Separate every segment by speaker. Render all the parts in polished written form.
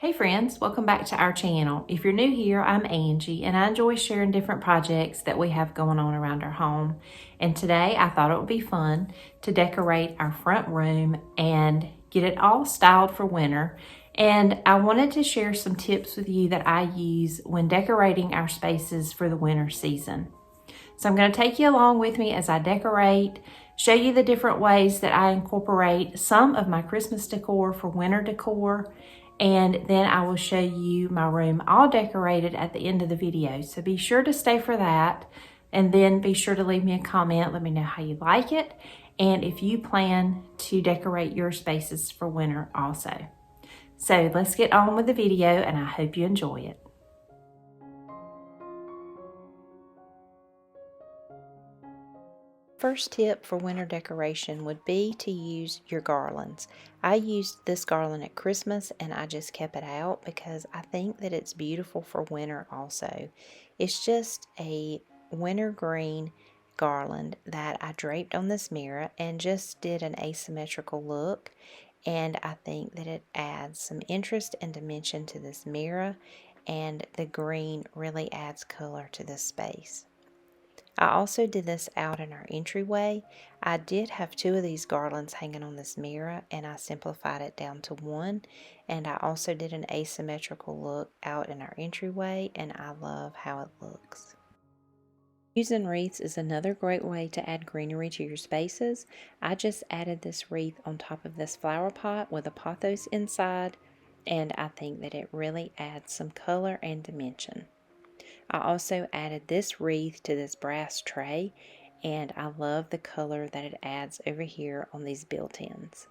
Speaker 1: Hey friends, welcome back to our channel. If you're new here, I'm Angie and I enjoy sharing different projects that we have going on around our home. And today I thought it would be fun to decorate our front room and get it all styled for winter. And I wanted to share some tips with you that I use when decorating our spaces for the winter season. So I'm going to take you along with me as I decorate, show you the different ways that I incorporate some of my Christmas decor for winter decor, and then I will show you my room all decorated at the end of the video. So be sure to stay for that, and then be sure to leave me a comment. Let me know how you like it, and if you plan to decorate your spaces for winter also. So let's get on with the video, and I hope you enjoy it. First tip for winter decoration would be to use your garlands. I used this garland at Christmas and I just kept it out because I think that it's beautiful for winter also. It's just a winter green garland that I draped on this mirror and just did an asymmetrical look, and I think that it adds some interest and dimension to this mirror, and the green really adds color to this space. I also did this out in our entryway. I did have two of these garlands hanging on this mirror and I simplified it down to one, and I also did an asymmetrical look out in our entryway, and I love how it looks. Using wreaths is another great way to add greenery to your spaces. I just added this wreath on top of this flower pot with a pothos inside, and I think that it really adds some color and dimension. I also added this wreath to this brass tray, and I love the color that it adds over here on these built-ins.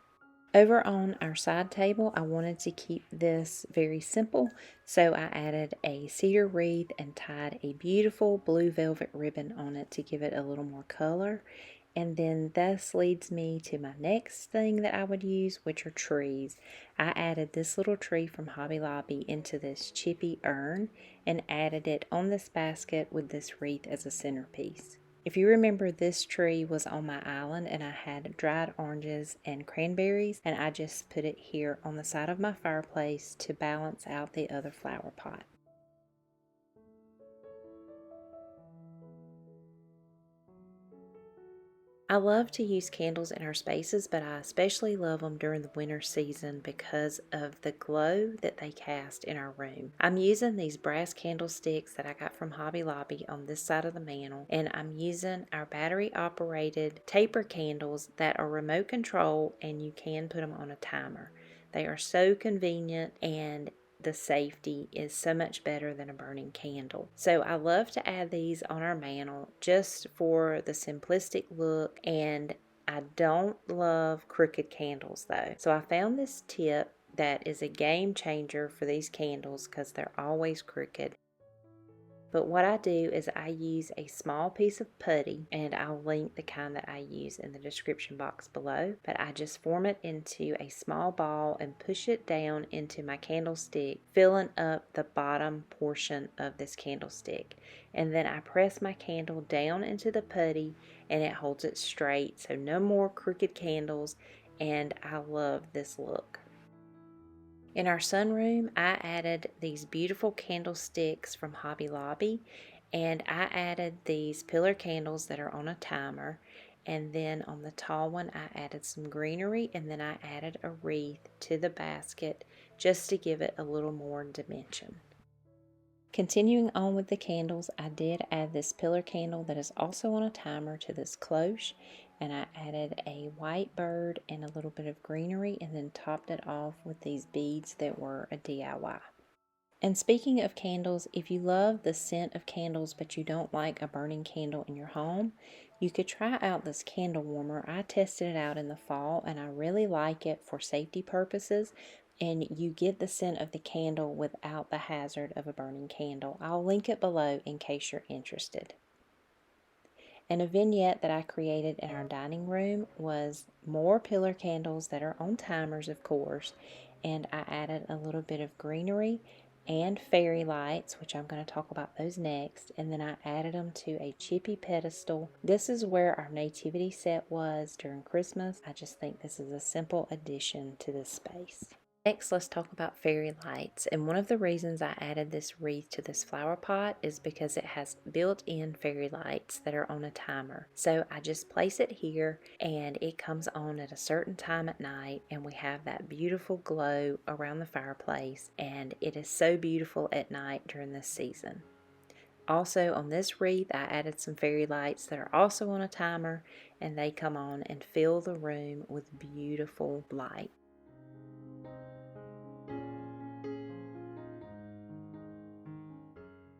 Speaker 1: Over on our side table, I wanted to keep this very simple, so I added a cedar wreath and tied a beautiful blue velvet ribbon on it to give it a little more color. And then this leads me to my next thing that I would use, which are trees. I added this little tree from Hobby Lobby into this chippy urn and added it on this basket with this wreath as a centerpiece. If you remember, this tree was on my island and I had dried oranges and cranberries, and I just put it here on the side of my fireplace to balance out the other flower pot. I love to use candles in our spaces, but I especially love them during the winter season because of the glow that they cast in our room. I'm using these brass candlesticks that I got from Hobby Lobby on this side of the mantle, and I'm using our battery operated taper candles that are remote control, and you can put them on a timer. They are so convenient, and the safety is so much better than a burning candle. So I love to add these on our mantle just for the simplistic look, and I don't love crooked candles though. So I found this tip that is a game changer for these candles because they're always crooked. But what I do is I use a small piece of putty, and I'll link the kind that I use in the description box below, but I just form it into a small ball and push it down into my candlestick, filling up the bottom portion of this candlestick. And then I press my candle down into the putty and it holds it straight, so no more crooked candles, and I love this look. In our sunroom, I added these beautiful candlesticks from Hobby Lobby, and I added these pillar candles that are on a timer, and then on the tall one I added some greenery, and then I added a wreath to the basket just to give it a little more dimension. Continuing on with the candles, I did add this pillar candle that is also on a timer to this cloche, and I added a white bird and a little bit of greenery, and then topped it off with these beads that were a DIY. And speaking of candles, if you love the scent of candles but you don't like a burning candle in your home, you could try out this candle warmer. I tested it out in the fall and I really like it for safety purposes, and you get the scent of the candle without the hazard of a burning candle. I'll link it below in case you're interested. And a vignette that I created in our dining room was more pillar candles that are on timers, of course, and I added a little bit of greenery and fairy lights, which I'm going to talk about those next, and then I added them to a chippy pedestal. This is where our nativity set was during Christmas. I just think this is a simple addition to this space. Next, let's talk about fairy lights, and one of the reasons I added this wreath to this flower pot is because it has built-in fairy lights that are on a timer. So I just place it here and it comes on at a certain time at night, and we have that beautiful glow around the fireplace, and it is so beautiful at night during this season. Also on this wreath I added some fairy lights that are also on a timer, and they come on and fill the room with beautiful light.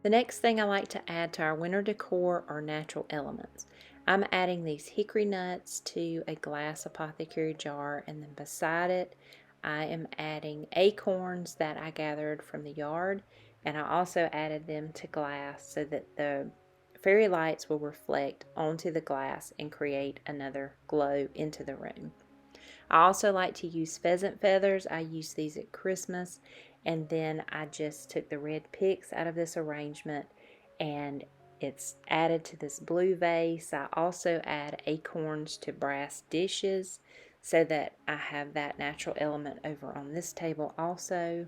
Speaker 1: The next thing I like to add to our winter decor are natural elements. I'm adding these hickory nuts to a glass apothecary jar, and then beside it I am adding acorns that I gathered from the yard, and I also added them to glass so that the fairy lights will reflect onto the glass and create another glow into the room. I also like to use pheasant feathers. I use these at Christmas, and then I just took the red picks out of this arrangement and it's added to this blue vase. I also add acorns to brass dishes so that I have that natural element over on this table also.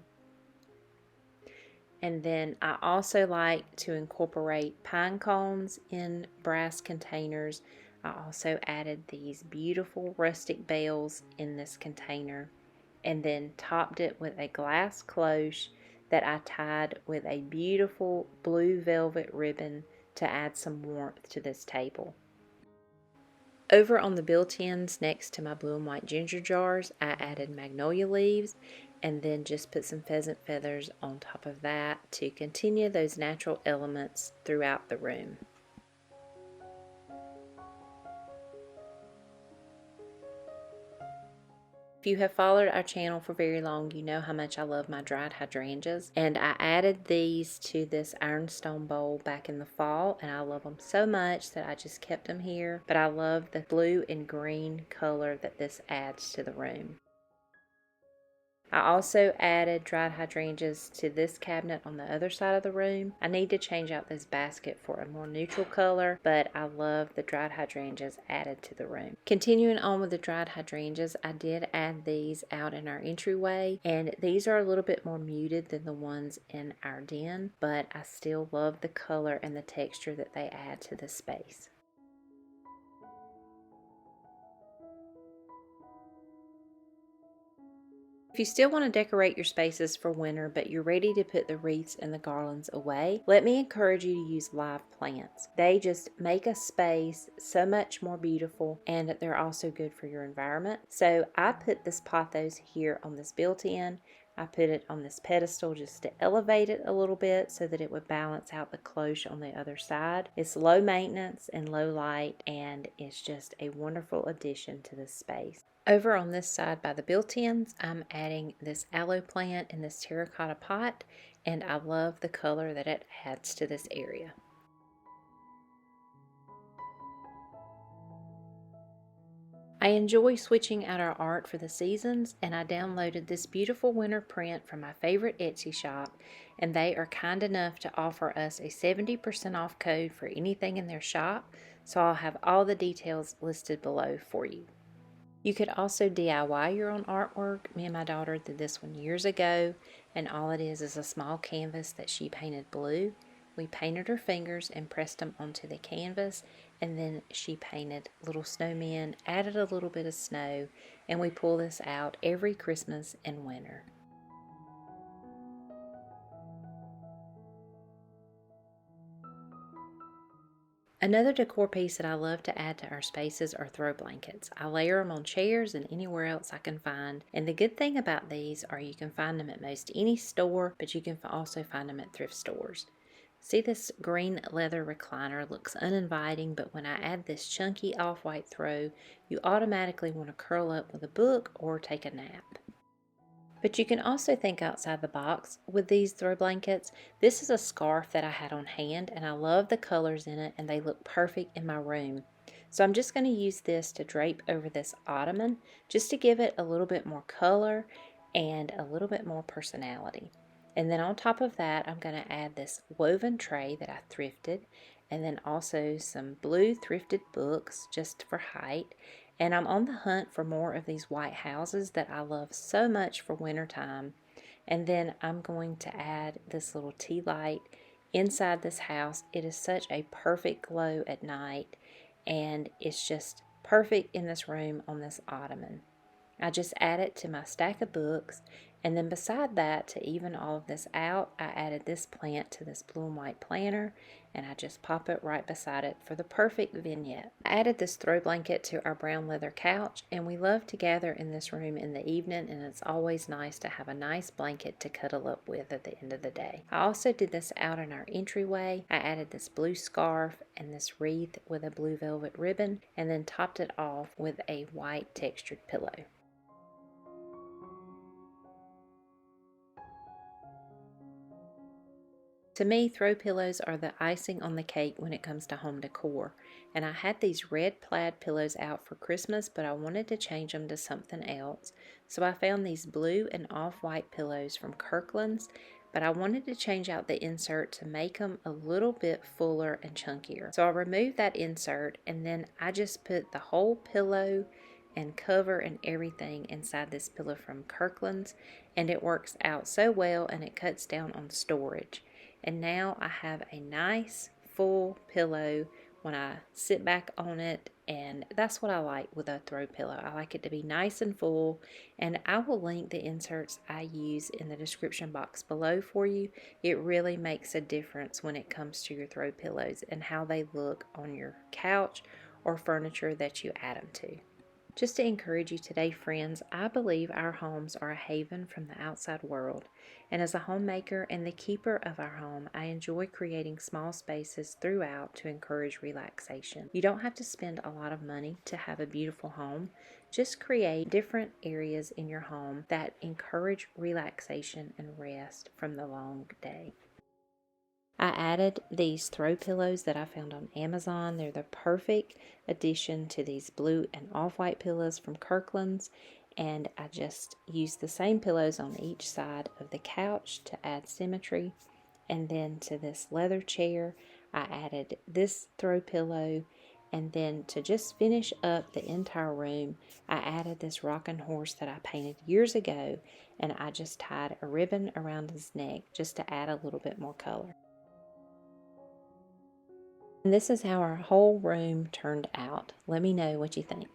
Speaker 1: And then I also like to incorporate pine cones in brass containers. I also added these beautiful rustic bells in this container, and then topped it with a glass cloche that I tied with a beautiful blue velvet ribbon to add some warmth to this table. Over on the built-ins next to my blue and white ginger jars, I added magnolia leaves and then just put some pheasant feathers on top of that to continue those natural elements throughout the room. If you have followed our channel for very long, you know how much I love my dried hydrangeas, and I added these to this ironstone bowl back in the fall, and I love them so much that I just kept them here. But I love the blue and green color that this adds to the room. I also added dried hydrangeas to this cabinet on the other side of the room. I need to change out this basket for a more neutral color, but I love the dried hydrangeas added to the room. Continuing on with the dried hydrangeas, I did add these out in our entryway, and these are a little bit more muted than the ones in our den, but I still love the color and the texture that they add to the space. If you still want to decorate your spaces for winter, but you're ready to put the wreaths and the garlands away, let me encourage you to use live plants. They just make a space so much more beautiful, and they're also good for your environment. So I put this pothos here on this built-in. I put it on this pedestal just to elevate it a little bit so that it would balance out the cloche on the other side. It's low maintenance and low light, and it's just a wonderful addition to this space. Over on this side by the built-ins, I'm adding this aloe plant in this terracotta pot, and I love the color that it adds to this area. I enjoy switching out our art for the seasons, and I downloaded this beautiful winter print from my favorite Etsy shop, and they are kind enough to offer us a 70% off code for anything in their shop, so I'll have all the details listed below for you. You could also DIY your own artwork. Me and my daughter did this one years ago, and all it is a small canvas that she painted blue. We painted her fingers and pressed them onto the canvas, and then she painted little snowmen, added a little bit of snow, and we pull this out every Christmas and winter. Another decor piece that I love to add to our spaces are throw blankets. I layer them on chairs and anywhere else I can find. And the good thing about these are you can find them at most any store, but you can also find them at thrift stores. See, this green leather recliner looks uninviting, but when I add this chunky off-white throw, you automatically want to curl up with a book or take a nap. But you can also think outside the box with these throw blankets. This is a scarf that I had on hand, and I love the colors in it, and they look perfect in my room. So I'm just going to use this to drape over this ottoman just to give it a little bit more color and a little bit more personality. And then on top of that, I'm going to add this woven tray that I thrifted, and then also some blue thrifted books just for height. And I'm on the hunt for more of these white houses that I love so much for wintertime. And then I'm going to add this little tea light inside this house. It is such a perfect glow at night, and it's just perfect in this room on this ottoman. I just add it to my stack of books, and then beside that, to even all of this out, I added this plant to this blue and white planter, and I just pop it right beside it for the perfect vignette. I added this throw blanket to our brown leather couch, and we love to gather in this room in the evening, and it's always nice to have a nice blanket to cuddle up with at the end of the day. I also did this out in our entryway. I added this blue scarf and this wreath with a blue velvet ribbon, and then topped it off with a white textured pillow. To me, throw pillows are the icing on the cake when it comes to home decor. And I had these red plaid pillows out for Christmas, but I wanted to change them to something else. So I found these blue and off-white pillows from Kirkland's, but I wanted to change out the insert to make them a little bit fuller and chunkier. So I removed that insert, and then I just put the whole pillow and cover and everything inside this pillow from Kirkland's, and it works out so well, and it cuts down on storage. And now I have a nice full pillow when I sit back on it, and that's what I like with a throw pillow. I like it to be nice and full, and I will link the inserts I use in the description box below for you. It really makes a difference when it comes to your throw pillows and how they look on your couch or furniture that you add them to. Just to encourage you today, friends, I believe our homes are a haven from the outside world. And as a homemaker and the keeper of our home, I enjoy creating small spaces throughout to encourage relaxation. You don't have to spend a lot of money to have a beautiful home. Just create different areas in your home that encourage relaxation and rest from the long day. I added these throw pillows that I found on Amazon. They're the perfect addition to these blue and off-white pillows from Kirkland's. And I just used the same pillows on each side of the couch to add symmetry. And then to this leather chair, I added this throw pillow. And then to just finish up the entire room, I added this rocking horse that I painted years ago. And I just tied a ribbon around his neck just to add a little bit more color. And this is how our whole room turned out. Let me know what you think.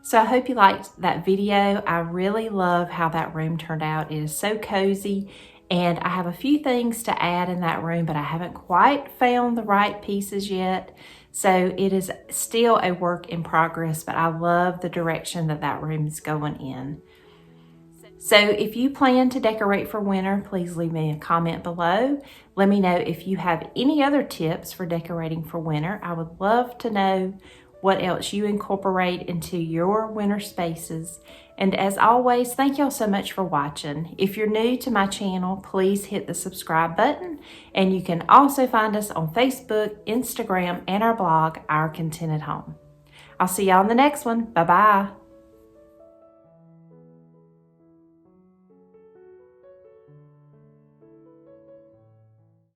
Speaker 1: So I hope you liked that video. I really love how that room turned out. It is so cozy, and I have a few things to add in that room, but I haven't quite found the right pieces yet. So it is still a work in progress, but I love the direction that that room is going in. So if you plan to decorate for winter, please leave me a comment below. Let me know if you have any other tips for decorating for winter. I would love to know what else you incorporate into your winter spaces. And as always, thank y'all so much for watching. If you're new to my channel, please hit the subscribe button. And you can also find us on Facebook, Instagram, and our blog, Our Contented Home. I'll see y'all in the next one. Bye-bye.